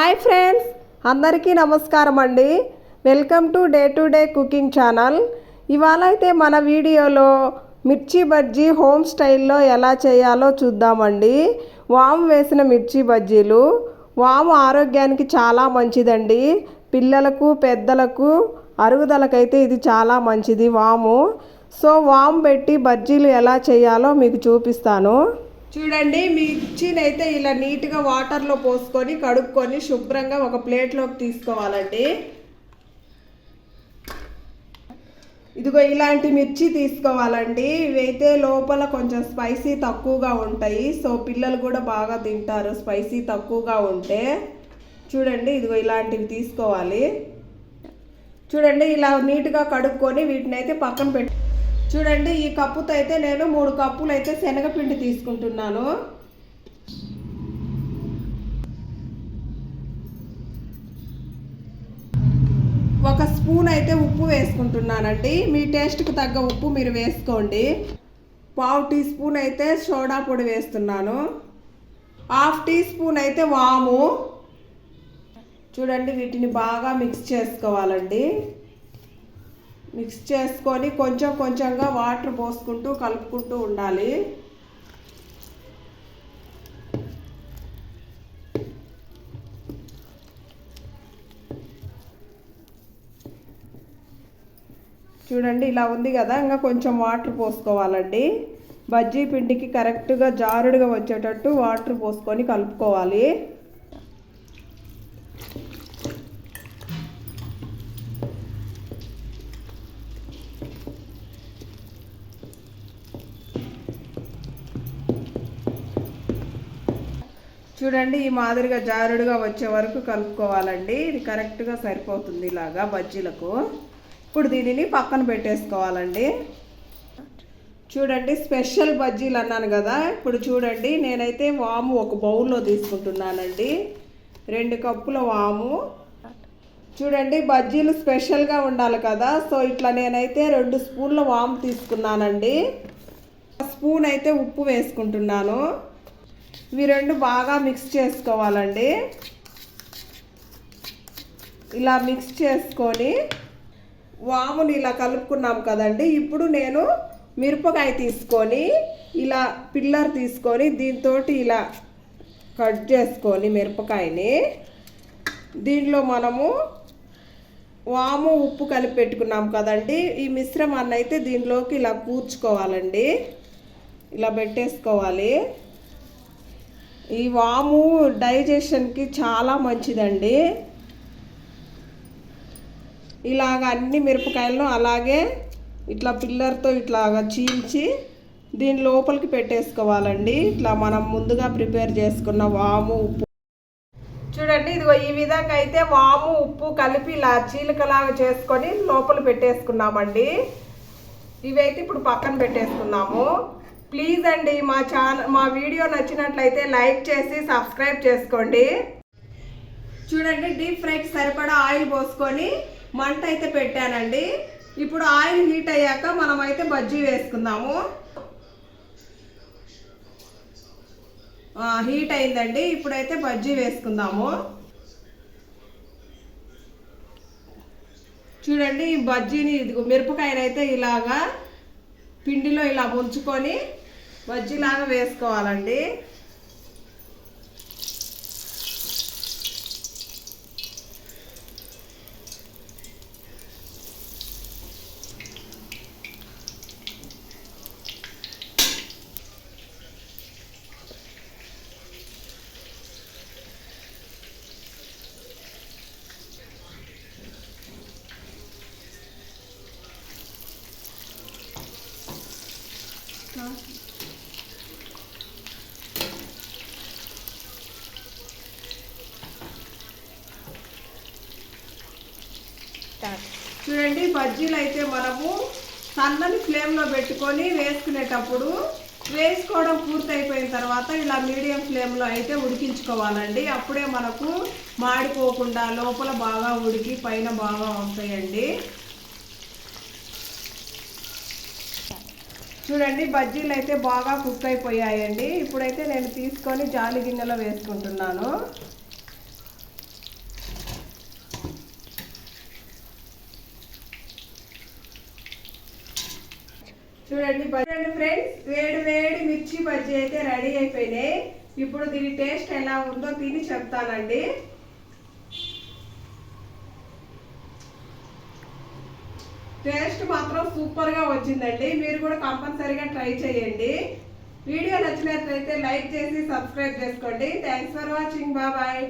Hi friends, అందరికీ నమస్కారం అండి. Welcome to day cooking channel. ఇవాళ అయితే మన వీడియోలో మిర్చి బజ్జీ హోమ్ స్టైల్లో ఎలా చేయాలో చూద్దామండి. వాము వేసిన మిర్చి బజ్జీలు. వాము ఆరోగ్యానికి చాలా మంచిదండి. పిల్లలకు పెద్దలకు అరుగుదలకైతే ఇది చాలా మంచిది వాము. సో వాము పెట్టి బజ్జీలు ఎలా చేయాలో మీకు చూపిస్తాను. చూడండి, మిర్చిని అయితే ఇలా నీట్గా వాటర్లో పోసుకొని కడుక్కొని శుభ్రంగా ఒక ప్లేట్లోకి తీసుకోవాలండి. ఇదిగో ఇలాంటి మిర్చి తీసుకోవాలండి. ఇవైతే లోపల కొంచెం స్పైసీ తక్కువగా ఉంటాయి. సో పిల్లలు కూడా బాగా తింటారు స్పైసీ తక్కువగా ఉంటే. చూడండి, ఇదిగో ఇలాంటివి తీసుకోవాలి. చూడండి, ఇలా నీట్గా కడుక్కొని వీటిని అయితే పక్కన పెట్టి చూడండి, ఈ కప్పుతో అయితే నేను 3 కప్పులు అయితే శనగపిండి తీసుకుంటున్నాను. ఒక స్పూన్ అయితే ఉప్పు వేసుకుంటున్నానండి. మీ టేస్ట్కి తగ్గ ఉప్పు మీరు వేసుకోండి. 1/2 టీ స్పూన్ అయితే సోడా పొడి వేస్తున్నాను. 1/2 టీ స్పూన్ అయితే వాము. చూడండి, వీటిని బాగా మిక్స్ చేసుకోవాలండి. మిక్స్ చేసుకొని కొంచెం కొంచెంగా వాటర్ పోసుకుంటూ కలుపుకుంటూ ఉండాలి. చూడండి, ఇలా ఉంది కదా. ఇంకా కొంచెం వాటర్ పోసుకోవాలండి. బజ్జీ పిండికి కరెక్ట్గా జారుడుగా వచ్చేటట్టు వాటర్ పోసుకొని కలుపుకోవాలి. చూడండి, ఈ మాదిరిగా జారుడుగా వచ్చే వరకు కలుపుకోవాలండి. ఇది కరెక్ట్గా సరిపోతుంది ఇలాగా బజ్జీలకు. ఇప్పుడు దీనిని పక్కన పెట్టేసుకోవాలండి. చూడండి, స్పెషల్ బజ్జీలు అన్నాను కదా. ఇప్పుడు చూడండి, నేనైతే వాము ఒక బౌల్లో తీసుకుంటున్నానండి. 2 కప్పుల వాము. చూడండి, బజ్జీలు స్పెషల్గా ఉండాలి కదా. సో ఇట్లా నేనైతే 2 స్పూన్ల వాము తీసుకున్నానండి. స్పూన్ అయితే ఉప్పు వేసుకుంటున్నాను. ఇవి 2 బాగా మిక్స్ చేసుకోవాలండి. ఇలా మిక్స్ చేసుకొని వాముని ఇలా కలుపుకున్నాం కదండి. ఇప్పుడు నేను మిరపకాయ తీసుకొని ఇలా పిల్లర్ తీసుకొని దీంతో ఇలా కట్ చేసుకొని మిరపకాయని దీనిలో మనము వాము ఉప్పు కలిపి పెట్టుకున్నాం కదండి. ఈ మిశ్రమాన్ని అయితే దీనిలోకి ఇలా కూర్చుకోవాలండి. ఇలా పెట్టేసుకోవాలి. ఈ వాము డైజెషన్కి చాలా మంచిదండి. ఇలాగ అన్ని మిరపకాయలను అలాగే ఇట్లా పిల్లర్తో ఇట్లాగా చీల్చి దీని లోపలికి పెట్టేసుకోవాలండి. ఇట్లా మనం ముందుగా ప్రిపేర్ చేసుకున్న వాము ఉప్పు. చూడండి, ఇదిగో ఈ విధంగా అయితే వాము ఉప్పు కలిపి ఇలా చీలికలాగా చేసుకొని లోపల పెట్టేసుకున్నామండి. ఇవైతే ఇప్పుడు పక్కన పెట్టేసుకున్నాము. ప్లీజ్ అండి, మా వీడియో నచ్చినట్లయితే లైక్ చేసి సబ్స్క్రైబ్ చేసుకోండి. చూడండి, డీప్ ఫ్రైకి సరిపడా ఆయిల్ పోసుకొని మంట అయితే పెట్టానండి. ఇప్పుడు ఆయిల్ హీట్ అయ్యాక మనం అయితే బజ్జీ వేసుకుందాము. హీట్ అయిందండి. ఇప్పుడైతే బజ్జీ వేసుకుందాము. చూడండి, ఈ బజ్జీని ఇదిగో మిరపకాయనైతే ఇలాగా పిండిలో ఇలా ముంచుకొని బజ్జీలాగా వేసుకోవాలండి. చూడండి, బజ్జీలు అయితే మనము సన్నని ఫ్లేమ్లో పెట్టుకొని వేసుకునేటప్పుడు వేసుకోవడం పూర్తయిపోయిన తర్వాత ఇలా మీడియం ఫ్లేమ్లో అయితే ఉడికించుకోవాలండి. అప్పుడే మనకు మాడిపోకుండా లోపల బాగా ఉడికి పైన బాగా వస్తాయండి. చూడండి, బజ్జీలు అయితే బాగా కుక్ అయిపోయాయండి. ఇప్పుడైతే నేను తీసుకొని జాలి గిన్నెలో వేసుకుంటున్నాను. చూడండి ఫ్రెండ్స్, వేడి వేడి మిర్చి బజ్జీ అయితే రెడీ అయిపోయినాయి. ఇప్పుడు దీని టేస్ట్ ఎలా ఉందో తిని చెప్తానండి. టేస్ట్ మాత్రం సూపర్ గా వచ్చిందండి. మీరు కూడా కంపల్సరీగా ట్రై చేయండి. వీడియో నచ్చినట్లయితే లైక్ చేసి సబ్స్క్రైబ్ చేసుకోండి. Thanks for watching. బాయ్.